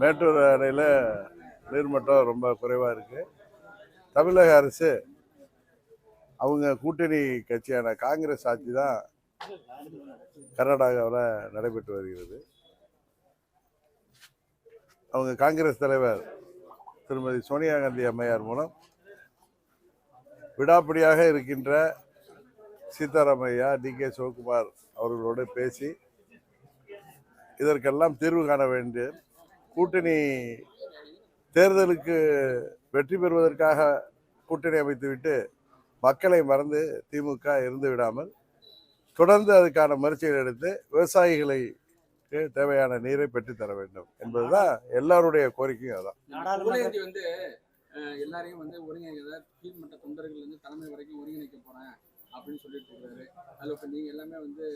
மேட்டூர் அணையில் நீர்மட்டம் ரொம்ப குறைவாக இருக்குது. தமிழக அரசு அவங்க கூட்டணி கட்சியான காங்கிரஸ் ஆட்சி தான் கர்நாடகாவில் நடைபெற்று வருகிறது. அவங்க காங்கிரஸ் தலைவர் திருமதி சோனியா காந்தி அம்மையார் மூலம் விடாப்பிடியாக இருக்கின்ற சீதாராமையா, DK சிவகுமார் அவர்களோடு பேசி இதற்கெல்லாம் தீர்வு காண வேண்டிய கூட்டணி தேர்தலுக்கு வெற்றி பெறுவதற்காக கூட்டணி அமைத்துவிட்டு மக்களை மறந்து திமுக இருந்து விடாமல் தொடர்ந்து அதுக்கான முயற்சிகள் எடுத்து விவசாயிகளுக்கு தேவையான நீரை பெற்றுத்தர வேண்டும் என்பதுதான் எல்லாருடைய கோரிக்கையும். அதான் வந்து எல்லாரையும் வந்து ஒருங்கிணைக்கிறத கீழ்மட்ட தொண்டர்கள் வந்து தலைமை வரைக்கும் ஒருங்கிணைக்க போறேன் அப்படின்னு சொல்லிட்டு இருக்காரு. அதுல இப்ப நீங்க எல்லாமே வந்து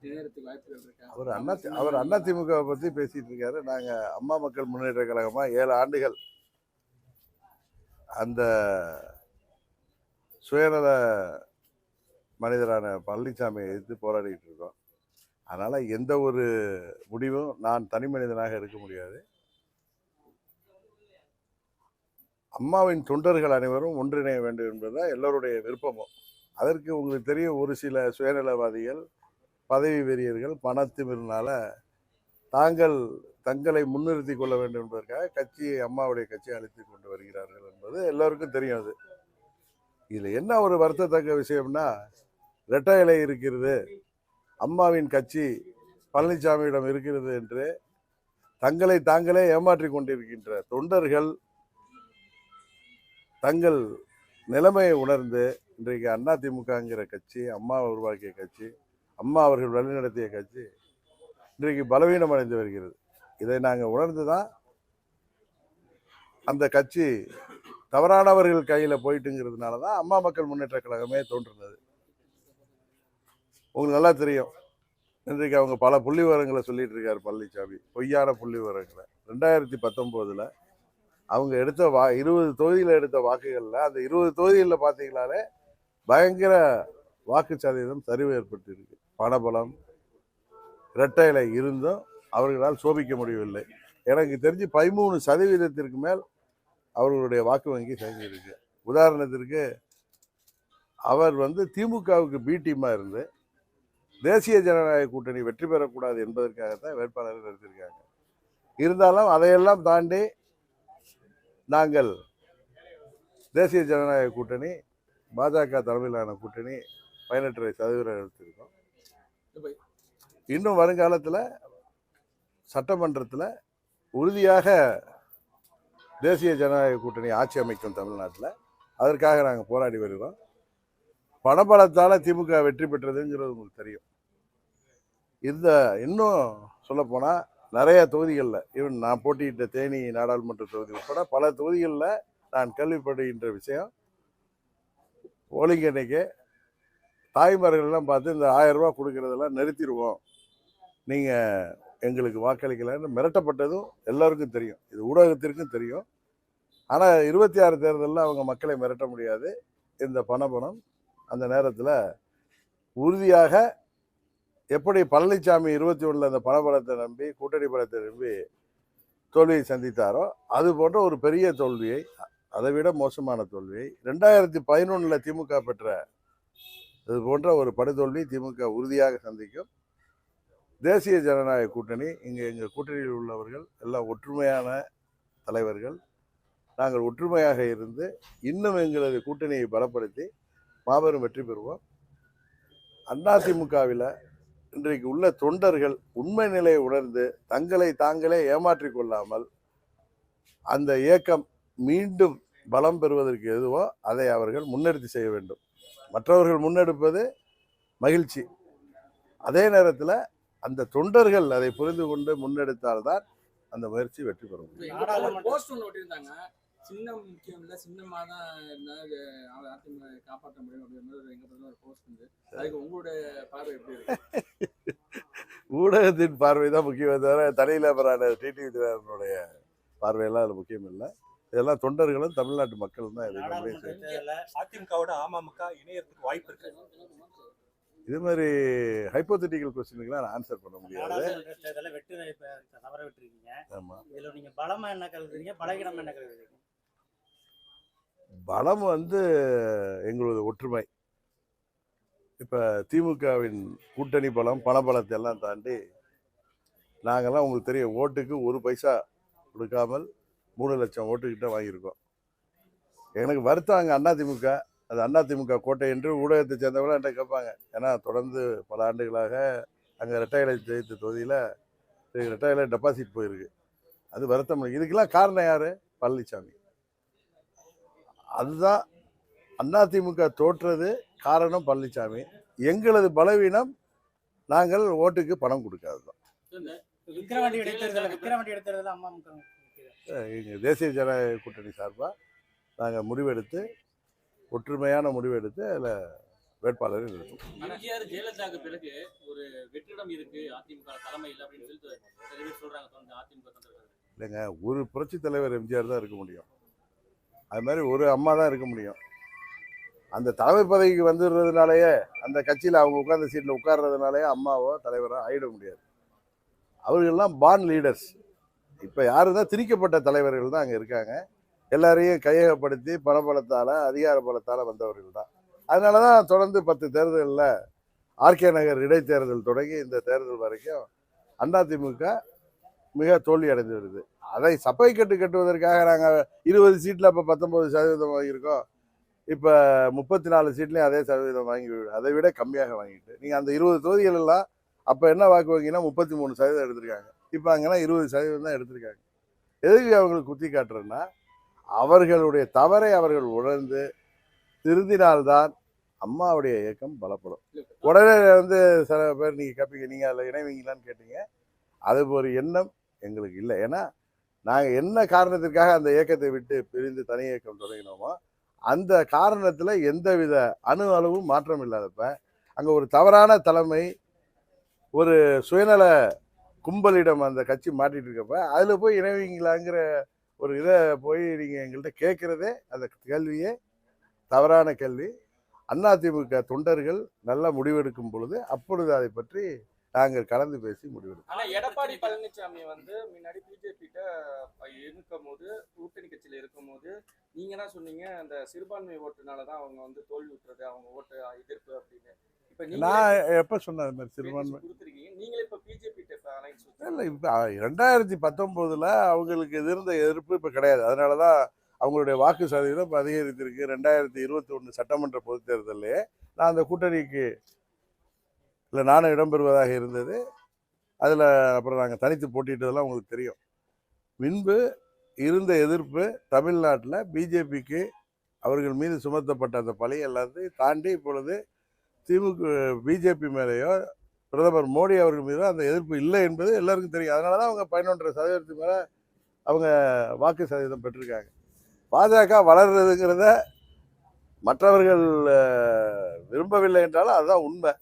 நேரத்துக்கு வாய்ப்புகள் இருக்கு. அவர் அதிமுக பத்தி பேசிட்டு இருக்காரு. நாங்க அம்மா மக்கள் முன்னேற்ற கழகமா 7 ஆண்டுகள் அந்த சுயநல மனிதரான பழனிசாமியை எதிர்த்து போராடிட்டு இருக்கோம். அதனால எந்த ஒரு முடிவும் நான் தனி மனிதனாக இருக்க முடியாது. அம்மாவின் தொண்டர்கள் அனைவரும் ஒன்றிணைய வேண்டும் என்பதுதான் எல்லோருடைய விருப்பமும். அதற்கு உங்களுக்கு தெரியும், ஒரு சில சுயநலவாதிகள், பதவி வெறியர்கள் பணத்திமிரினால தங்களை முன்னிறுத்தி கொள்ள வேண்டும் என்பதற்காக அம்மாவுடைய கட்சியை அழைத்து கொண்டு வருகிறார்கள் என்பது எல்லோருக்கும் தெரியும். அது இதில் என்ன ஒரு வருத்தத்தக்க விஷயம்னா, இரட்டை இலை இருக்கிறது, அம்மாவின் கட்சி பழனிசாமியிடம் இருக்கிறது என்று தாங்களே ஏமாற்றி கொண்டிருக்கின்ற தொண்டர்கள் தங்கள் நிலைமையை உணர்ந்து இன்றைக்கு அதிமுகங்கிற கட்சி, அம்மா உருவாக்கிய கட்சி, அம்மா அவர்கள் வழிநடத்திய கட்சி இன்றைக்கு பலவீனம் அடைந்து வருகிறது. இதை நாங்கள் உணர்ந்து தான் அந்த கட்சி தவறானவர்கள் கையில் போயிட்டுங்கிறதுனால தான் அம்மா மக்கள் முன்னேற்ற கழகமே தோன்றுனது. உங்களுக்கு நல்லா தெரியும், இன்றைக்கு அவங்க பல புள்ளி விவரங்களை சொல்லிட்டு இருக்காரு பழனிசாமி, பொய்யான புள்ளி விவரங்களை. 2019 அவங்க எடுத்த 20 தொகுதியில் எடுத்த வாக்குகளில் அந்த 20 தொகுதிகளில் பார்த்தீங்களாலே பயங்கர வாக்கு சதவீதம் சரிவு ஏற்பட்டிருக்கு. பணபலம் இரட்டை இலை இருந்தும் அவர்களால் சோபிக்க முடியவில்லை. எனக்கு தெரிஞ்சு 13% மேல் அவர்களுடைய வாக்கு வங்கி சரிஞ்சிருக்கு. உதாரணத்திற்கு அவர் திமுகவுக்கு பி டீமாக இருந்து தேசிய ஜனநாயக கூட்டணி வெற்றி பெறக்கூடாது என்பதற்காகத்தான் வேட்பாளர்கள் நிறுத்தியிருக்காங்க. இருந்தாலும் அதையெல்லாம் தாண்டி நாங்கள் தேசிய ஜனநாயக கூட்டணி, பாஜக தலைமையிலான கூட்டணி 18% எடுத்திருக்கோம். இன்னும் வருங்காலத்தில் சட்டமன்றத்தில் உறுதியாக தேசிய ஜனநாயக கூட்டணி ஆட்சி அமைக்கும் தமிழ்நாட்டில். அதற்காக நாங்கள் போராடி வருகிறோம். பணபலத்தால் திமுக வெற்றி பெற்றதுங்கிறது உங்களுக்கு தெரியும். இன்னும் சொல்லப்போனால் நிறைய தொகுதிகளில், ஈவன் நான் போட்டியிட்ட தேனி நாடாளுமன்ற தொகுதி உட்பட பல தொகுதிகளில் நான் கேள்விப்படுகின்ற விஷயம், போலிங் அன்னைக்கு தாய்மார்கள்லாம் பார்த்து இந்த 1000 ரூபா கொடுக்கறதெல்லாம் நிறுத்திடுவோம், நீங்கள் எங்களுக்கு வாக்களிக்கலன்னு மிரட்டப்பட்டதும் எல்லாருக்கும் தெரியும். இது ஊடகத்திற்கும் தெரியும். ஆனால் 26 தேர்தலில் அவங்க மக்களை மிரட்ட முடியாது. இந்த பணம் அந்த நேரத்தில் உறுதியாக எப்படி பழனிசாமி 21 அந்த பணபலத்தை நம்பி, கூட்டணி பலத்தை நம்பி தோல்வியை சந்தித்தாரோ, அது போன்ற ஒரு பெரிய தோல்வியை, அதை விட மோசமான தோல்வியை 2011 திமுக பெற்ற இது போன்ற ஒரு படுதோல்வி திமுக உறுதியாக சந்திக்கும். தேசிய ஜனநாயக கூட்டணி, எங்கள் கூட்டணியில் உள்ளவர்கள் எல்லாம் ஒற்றுமையான தலைவர்கள். நாங்கள் ஒற்றுமையாக இருந்து இன்னும் எங்களது கூட்டணியை பலப்படுத்தி மாபெரும் வெற்றி பெறுவோம். அதிமுகவில் இன்றைக்கு உள்ள தொண்டர்கள் உண்மை நிலையை உணர்ந்து தாங்களே ஏமாற்றிக் கொள்ளாமல் அந்த இயக்கம் மீண்டும் பலம் பெறுவதற்கு எதுவோ அதை அவர்கள் முன்னெடுத்து செய்ய வேண்டும். மற்றவர்கள் முன்னெடுப்பது மகிழ்ச்சி. அதே நேரத்தில் அந்த தொண்டர்கள் அதை புரிந்து கொண்டு முன்னெடுத்தால்தான் அந்த முயற்சி வெற்றி பெறும். சின்னம் முக்கியம் இல்லை, சின்னமாக தான் இருந்தால் அதிமுக காப்பாற்ற முடியும் அப்படின்ற ஒரு போஸ்ட் வந்து, அதுக்கு உங்களுடைய பார்வை எப்படி இருக்கு? ஊடகத்தின் பார்வை தான் முக்கியம் தவிர தனிநபரான டிடிவி தினகரனுடைய பார்வையெல்லாம் அது முக்கியம் இல்லை. இதெல்லாம் தொண்டர்களும் தமிழ்நாட்டு மக்களும் தான். அதிமுகவோட அமமுக இணையத்துக்கு வாய்ப்பு இருக்கு. இது மாதிரி ஹைப்போதெட்டிக்கல் கொஸ்டினுக்குலாம் நான் ஆன்சர் பண்ண முடியாது. நாடாளுமன்ற தேர்தலில் வெற்றி வாய்ப்பை தவற விட்டுருக்கீங்க. ஆமா, இதுல நீங்க பலமா என்ன கருதுறீங்க, பலகீனம் என்ன கருதுறீங்க? பலம் வந்து எங்களது ஒற்றுமை. இப்போ திமுகவின் கூட்டணி பலம் பணபலத்தை எல்லாம் தாண்டி நாங்கள்லாம் உங்களுக்கு தெரியும், ஓட்டுக்கு ஒரு பைசா கொடுக்காமல் 3 லட்சம் ஓட்டுக்கிட்ட வாங்கியிருக்கோம். எனக்கு வருத்தம் அங்கே அதிமுக, அது அதிமுக கோட்டை என்று ஊடகத்தை சேர்ந்தவங்களும் என்கிட்ட கேட்பாங்க. ஏன்னா தொடர்ந்து பல ஆண்டுகளாக அங்கே ரெட்டையிலை ஜெயித்த தொகுதியில் ரெட்டையிலை டெபாசிட் போயிருக்கு. அது வருத்தம். இதுக்கெல்லாம் காரணம் யார்? பழனிசாமி. அதுதான் அதிமுக தோற்றது காரணம் பழனிசாமி. எங்களது பலவீனம் நாங்கள் ஓட்டுக்கு பணம் கொடுக்காததான். விக்கிரவாண்டி இடைத்தேர்தலில் அமமுக எங்கள் தேசிய ஜனநாயக கூட்டணி சார்பாக நாங்கள் முடிவெடுத்து, ஒற்றுமையான முடிவெடுத்து அதில் வேட்பாளரை நிறுத்தும். எம்ஜிஆர் ஜெயலலிதாவுக்கு பிறகு ஒரு வெற்றிடம் இருக்கு அதிமுக தலைமையில் அப்படின்னு சொல்லிட்டு சொல்றாங்க அதிமுக. இல்லைங்க, ஒரு புரட்சி தலைவர் எம்ஜிஆர் தான் இருக்க முடியும். அது மாதிரி ஒரு அம்மா தான் இருக்க முடியும். அந்த தலைமை பதவிக்கு வந்துடுறதுனாலயே, அந்த கட்சியில் அவங்க உட்கார்ந்த சீட்டில் உட்கார்றதுனாலயே அம்மாவோ தலைவரோ ஆயிட முடியாது. அவர்கள்லாம் பார்ன் லீடர்ஸ். இப்போ யாரு தான் திணிக்கப்பட்ட தலைவர்கள் தான் அங்கே இருக்காங்க. எல்லாரையும் கையகப்படுத்தி பணபலத்தால், அதிகார பலத்தால் வந்தவர்கள் தான். அதனால தான் தொடர்ந்து 10 தேர்தலில் ஆர்கே நகர் இடைத்தேர்தல் தொடங்கி இந்த தேர்தல் வரைக்கும் அதிமுக மிக தோல்வி அடைந்து வருது. அதை சப்பை கட்டுவதற்காக நாங்கள் 20 சீட்டில் இப்போ 19% வாங்கியிருக்கோம். இப்போ 34 சீட்லேயும் அதே சதவீதம் வாங்கி, அதை விட கம்மியாக வாங்கிட்டு நீங்கள் அந்த 20 தொகுதிகள் எல்லாம் அப்போ என்ன வாக்கு வாங்கினா 33% எடுத்திருக்காங்க. இப்போ அங்கன்னா 20% தான் எடுத்திருக்காங்க. எதுக்கு அவங்களுக்கு குத்தி காட்டுறேன்னா, அவர்களுடைய தவறை அவர்கள் உணர்ந்து திருந்தினால்தான் அம்மாவுடைய இயக்கம் பலப்படும். உடனே வந்து சில பேர் நீங்கள் கேட்பீங்க, நீங்கள் அதில் இணைவீங்களான்னு கேட்டீங்க. அது ஒரு எண்ணம் எங்களுக்கு இல்லை. ஏன்னா நாங்கள் என்ன காரணத்திற்காக அந்த இயக்கத்தை விட்டு பிரிந்து தனி இயக்கம் தொடங்கினோமோ அந்த காரணத்தில் எந்தவித அளவும் மாற்றம் இல்லாதப்ப, அங்கே ஒரு தவறான தலைமை, ஒரு சுயநல கும்பலிடம் அந்த கட்சி மாட்டிட்டு இருக்கப்ப அதில் போய் இணைவீங்களாங்கிற ஒரு இதை போய் நீங்கள் எங்கள்கிட்ட கேட்குறதே, அந்த கேள்வியே தவறான கேள்வி. அதிமுக தொண்டர்கள் நல்லா முடிவெடுக்கும் பொழுது அப்பொழுது அதை பற்றி நாங்கள் கலந்து பேசி முடிவெடுப்போம். ஆனா எடப்பாடி பழனிசாமி வந்து முன்னாடி பிஜேபிட்ட இருக்கும் போது, கூட்டணி கட்சியில இருக்கும் போது நீங்க தான் சொன்னீங்க, அந்த சிறுபான்மை ஓட்டுனாலதான் அவங்க வந்து தோல்வி விட்டுறது, அவங்க ஓட்டு எதிர்ப்பு அப்படின்னு. இப்ப நான் எப்ப சொன்ன அது மாதிரி சிறுபான்மை கொடுத்துருக்கீங்க. நீங்களே இப்ப பிஜேபி அலைன்ஸ் இல்லை. இப்போ 2019 அவங்களுக்கு இருந்த எதிர்ப்பு இப்போ கிடையாது. அதனால தான் அவங்களுடைய வாக்கு சதவீதம் இப்போ அதிகரித்திருக்கு. 2021 சட்டமன்ற பொதுத் தேர்தலே நான் அந்த கூட்டணிக்கு இல்லை நானும் இடம்பெறுவதாக இருந்தது. அதில் அப்புறம் நாங்கள் தனித்து போட்டிட்டதெல்லாம் உங்களுக்கு தெரியும். முன்பு இருந்த எதிர்ப்பு தமிழ்நாட்டில் பிஜேபிக்கு அவர்கள் மீது சுமத்தப்பட்ட அந்த பழி எல்லாத்தையும் தாண்டி இப்பொழுது பிஜேபி மேலேயோ பிரதமர் மோடி அவர்கள் மீதோ அந்த எதிர்ப்பு இல்லை என்பது எல்லாருக்கும் தெரியும். அதனால தான் அவங்க 11% மேலே அவங்க வாக்கு சதவீதம் பெற்றிருக்காங்க. பாஜக வளர்றதுங்கிறத மற்றவர்கள் விரும்பவில்லை என்றாலும் அதுதான் உண்மை.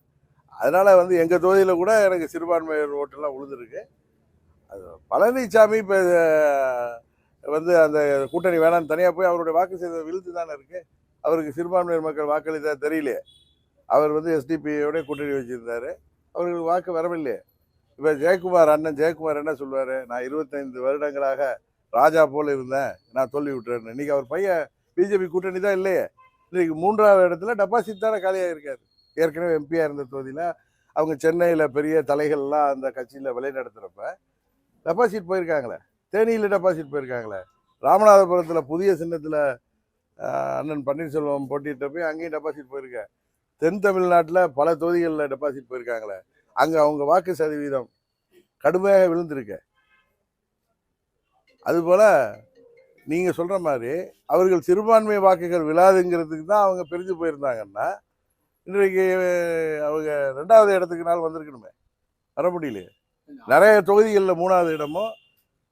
அதனால் வந்து எங்கள் தொகுதியில் கூட எனக்கு சிறுபான்மையர் ஓட்டெல்லாம் விழுந்துருக்கு. அது பழனிசாமி இப்போ வந்து அந்த கூட்டணி வேணான்னு தனியாக போய் அவருடைய வாக்கு சதவீதம் விழுந்து தானே இருக்குது. அவருக்கு சிறுபான்மையர் மக்கள் வாக்களித்தா தெரியலையே. அவர் வந்து எஸ்டிபியோட கூட்டணி வச்சுருந்தார், அவர்களுக்கு வாக்கு வரவில்லையே. இப்போ அண்ணன் ஜெயக்குமார் என்ன சொல்லுவார், நான் 25 வருடங்களாக ராஜா போல் இருந்தேன், நான் தோல்வி விட்டுறேன்னு. இன்றைக்கி அவர் பையன் பிஜேபி கூட்டணி தான் இல்லையே. இன்றைக்கி 3வது இடத்துல டெபாசிட் தானே காலியாக இருக்கார். ஏற்கனவே எம்பியாக இருந்த தொகுதியில் அவங்க சென்னையில் பெரிய தலைகள்லாம் அந்த கட்சியில் வழிநடத்துகிறப்ப டெபாசிட் போயிருக்காங்களே. தேனியில் டெபாசிட் போயிருக்காங்களே. ராமநாதபுரத்தில் புதிய சின்னத்தில் அண்ணன் பன்னீர்செல்வம் போட்டிட்ட போய் அங்கேயும் டெபாசிட் போயிருக்கேன். தென் தமிழ்நாட்டில் பல தொகுதிகளில் டெபாசிட் போயிருக்காங்களே. அங்கே அவங்க வாக்கு சதவீதம் கடுமையாக விழுந்திருக்கு. அதுபோல் நீங்கள் சொல்கிற மாதிரி அவர்கள் சிறுபான்மை வாக்குகள் விழாதுங்கிறதுக்கு தான் அவங்க பிரிஞ்சு போயிருந்தாங்கன்னா இன்றைக்கு அவங்க 2வது இடத்துக்கு நாள் வந்திருக்கணுமே, வர முடியலையே. நிறைய தொகுதிகளில் 3வது இடமோ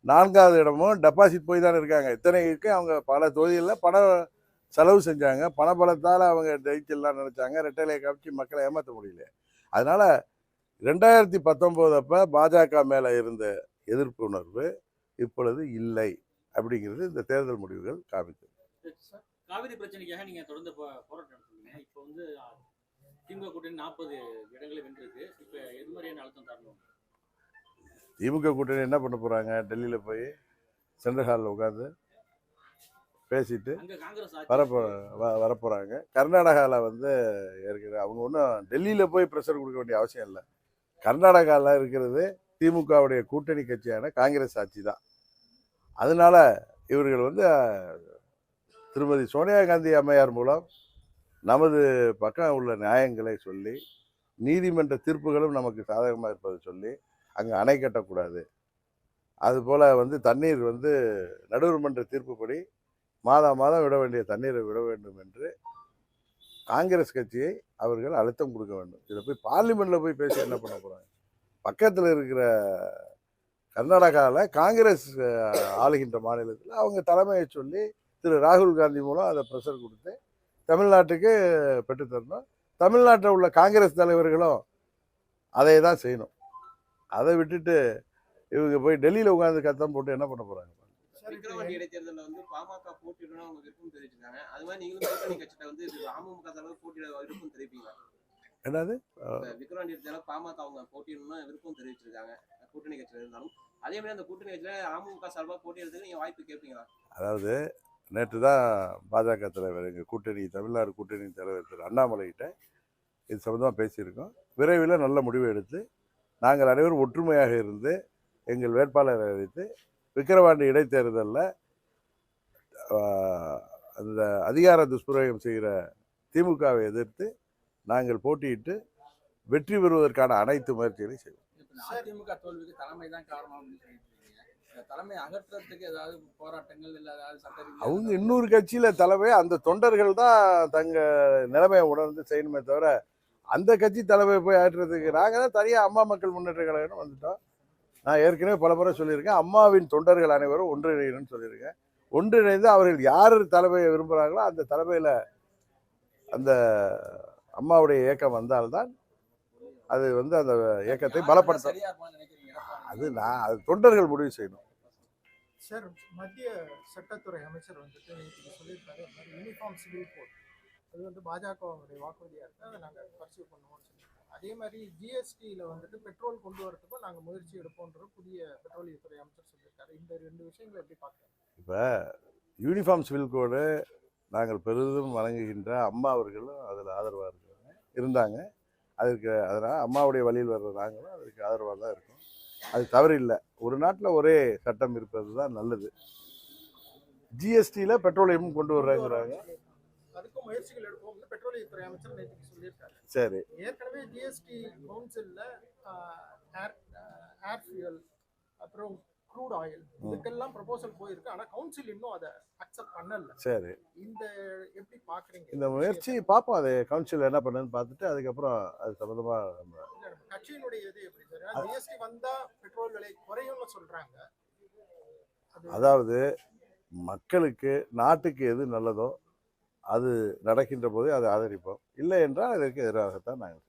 4வது இடமோ டெபாசிட் போய் தானே இருக்காங்க. இத்தனைக்கு அவங்க பல தொகுதிகளில் பணம் செலவு செஞ்சாங்க, பணபலத்தால் அவங்க ஜெயிச்செல்லாம் நினச்சாங்க. ரெட்டையிலையை காமிச்சு மக்களை ஏமாற்ற முடியல. அதனால் 2019 அப்போ பாஜக மேலே இருந்த எதிர்ப்பு உணர்வு இப்பொழுது இல்லை அப்படிங்கிறது இந்த தேர்தல் முடிவுகள் காமித்தது. காவிரி பிரச்சனைக்காக நீங்க தொடர்ந்து போராட்டம் நடத்துறீங்க. இப்போ வந்து திமுக கூட்டணி 40 இடங்களை வென்றிருக்கு. இப்ப எது மாதிரியான அழுத்தம் தரணும்? திமுக கூட்டணி என்ன பண்ண போறாங்க? டெல்லியில் போய் சென்ட்ரல் ஹாலில் உட்காந்து பேசிட்டு அங்க காங்கிரஸ் வரப்போறாங்க. கர்நாடகாவில் வந்து ஏற்கனவே அவங்க ஒன்றும் டெல்லியில் போய் ப்ரெஷர் கொடுக்க வேண்டிய அவசியம் இல்லை. கர்நாடகாவில் இருக்கிறது திமுகவுடைய கூட்டணி கட்சியான காங்கிரஸ் ஆட்சி தான். அதனால இவர்கள் வந்து திருமதி சோனியா காந்தி அம்மையார் மூலம் நமது பக்கம் உள்ள நியாயங்களை சொல்லி, நீதிமன்ற தீர்ப்புகளும் நமக்கு சாதகமாக இருப்பதை சொல்லி அங்கே அணை கட்டக்கூடாது, அதுபோல் வந்து தண்ணீர் வந்து நடுவர் மன்ற தீர்ப்புப்படி மாதம் விட வேண்டிய தண்ணீரை விட வேண்டும் என்று காங்கிரஸ் கட்சியை அவர்கள் அழுத்தம் கொடுக்க வேண்டும். இதில் போய் பார்லிமெண்ட்டில் போய் பேசி என்ன பண்ண போகிறாங்க? பக்கத்தில் இருக்கிற கர்நாடகாவில் காங்கிரஸ் ஆளுகின்ற மாநிலத்தில் அவங்க தலைமையை சொல்லி திரு ராகுல் காந்தி மூலம் அதை ப்ரெஷர் கொடுத்து தமிழ்நாட்டுக்கு பெற்றுத்தரணும். தமிழ்நாட்டில் உள்ள காங்கிரஸ் தலைவர்களும் அதை தான் செய்யணும். அதை விட்டுட்டு இவங்க போய் டெல்லியில் உட்காந்து கத்தம் போட்டு என்ன பண்ண போகிறாங்க? விக்கிரவாண்டி இடைத்தேர்தலில் வந்து பாமக போட்டியிடணும் அவங்க விருப்பம் தெரிவிச்சிருக்காங்க. அது மாதிரி நீங்களும் கூட்டணி கட்சியில வந்து அமமுக தலைவர் போட்டியிட விருப்பம் தெரிவிப்பீங்களா? என்னது? விக்கிரவாண்டி இடைத்தேர்தல பாமக அவங்க போட்டியிடணும்னு விருப்பம் தெரிவிச்சிருக்காங்க கூட்டணி கட்சியில இருந்தாலும். அதே மாதிரி அந்த கூட்டணி கட்சியில அமமுக சார்பாக போட்டியிடுறதுக்கு நீங்க வாய்ப்பு கேட்பீங்களா? அதாவது நேற்று தான் பாஜக தலைவர், எங்கள் கூட்டணி தமிழ்நாடு கூட்டணி தலைவர் திரு அண்ணாமலைகிட்ட இது சம்பந்தமாக பேசியிருக்கோம். விரைவில் நல்ல முடிவு எடுத்து நாங்கள் அனைவரும் ஒற்றுமையாக இருந்து எங்கள் வேட்பாளரை அறிவித்து விக்கிரவாண்டி இடைத்தேர்தலில் அந்த அதிகார துஷ்பிரயோகம் செய்கிற திமுகவை எதிர்த்து நாங்கள் போட்டியிட்டு வெற்றி பெறுவதற்கான அனைத்து முயற்சிகளையும் செய்வோம். அதிமுக தோல்விக்கு தலைமை தான் காரணம் அப்படின்னு சொல்லிட்டு இருக்கீங்க. தலைமை அகற்றத்துக்கு ஏதாவது போராட்டங்கள் இல்லை ஏதாவது சட்ட அவங்க இன்னொரு கட்சியில் தலைமை, அந்த தொண்டர்கள் தான் தங்க நிலைமையை உணர்ந்து செய்யணுமே தவிர அந்த கட்சி தலைமையை போய் ஆற்றுறதுக்கு நாங்கள் தான் தனியாக அம்மா மக்கள் முன்னேற்ற கழகம் வந்துட்டோம். நான் ஏற்கனவே பல முறை சொல்லியிருக்கேன், அம்மாவின் தொண்டர்கள் அனைவரும் ஒன்றிணையணும்னு சொல்லியிருக்கேன். ஒன்றிணைந்து அவர்கள் யார் தலைமையை விரும்புகிறாங்களோ அந்த தலைமையில் அந்த அம்மாவுடைய இயக்கம் வந்தால்தான் அது வந்து அந்த இயக்கத்தை பலப்படுத்தும். சரியா இருப்பான்னு நினைக்கிறீங்க? அது தொண்டர்கள் முடிவு செய்யணும். சார், மத்திய சட்டத்துறை அமைச்சர் வந்துட்டு இன்னைக்கு சொல்லியிருக்காரு, அந்த மாதிரி யூனிஃபார்ம் சிவில் கோட் அது வந்து பாஜகவுடைய வாக்குறுதியாக இருக்குது, அதை நாங்கள் பர்சியூ பண்ணுவோம்னு சொல்லியிருக்காங்க. அதே மாதிரி ஜிஎஸ்டியில் வந்துட்டு பெட்ரோல் கொண்டு வரதுக்கும் நாங்கள் முயற்சி எடுப்போன்ற புதிய பெட்ரோலியத்துறை அமைச்சர் சொல்லியிருக்காரு. இந்த 2 விஷயங்களை எப்படி பார்க்குறேன்? இப்போ யூனிஃபார்ம் சிவில் கோடு நாங்கள் பெரிதும் வழங்குகின்ற அம்மா அவர்களும் அதில் ஆதரவாக இருந்தாங்க. அதனால் அம்மாவுடைய வழியில் வர்ற நாங்களும் அதுக்கு ஆதரவாக தான் இருக்கோம். அது தவறு இல்லை. ஒரு நாட்டில் ஒரே சட்டம் இருப்பது தான் நல்லது. ஜிஎஸ்டியில் பெட்ரோலியம் கொண்டு வர்றாங்கிறாங்க, அதுக்கும் முயற்சிகள் எடுப்போம்னு பெட்ரோலியத்துறை அமைச்சர் நேற்று சொல்லியிருக்காரு. சரி, ஏற்கனவே ஜிஎஸ்டி கவுன்சிலில் ஏர் ஃபியூயல் அப்புறம் க்ரூட் ஆயில் இதுக்கெல்லாம் ப்ரொபோசல் போயிருக்கு. ஆனால் கவுன்சில் இன்னும் அதை அக்செப்ட் பண்ணல. சரி, இந்த எப்படி பார்க்குறீங்க? இந்த முயற்சி பார்ப்போம், அது கவுன்சில் என்ன பண்ணுன்னு பார்த்துட்டு அதுக்கப்புறம் அது சம்மந்தமாக நம்ம கட்சியினுடைய இது எப்படி சார்? ஜிஎஸ்டி வந்தா பெட்ரோல் விலை குறையும்னு சொல்றாங்க. அதாவது மக்களுக்கு நாட்டுக்கு எது நல்லதோ அது நடக்கின்ற போது அதை ஆதரிப்போம், இல்லை என்றால் அதற்கு எதிராகத்தான் நாங்கள்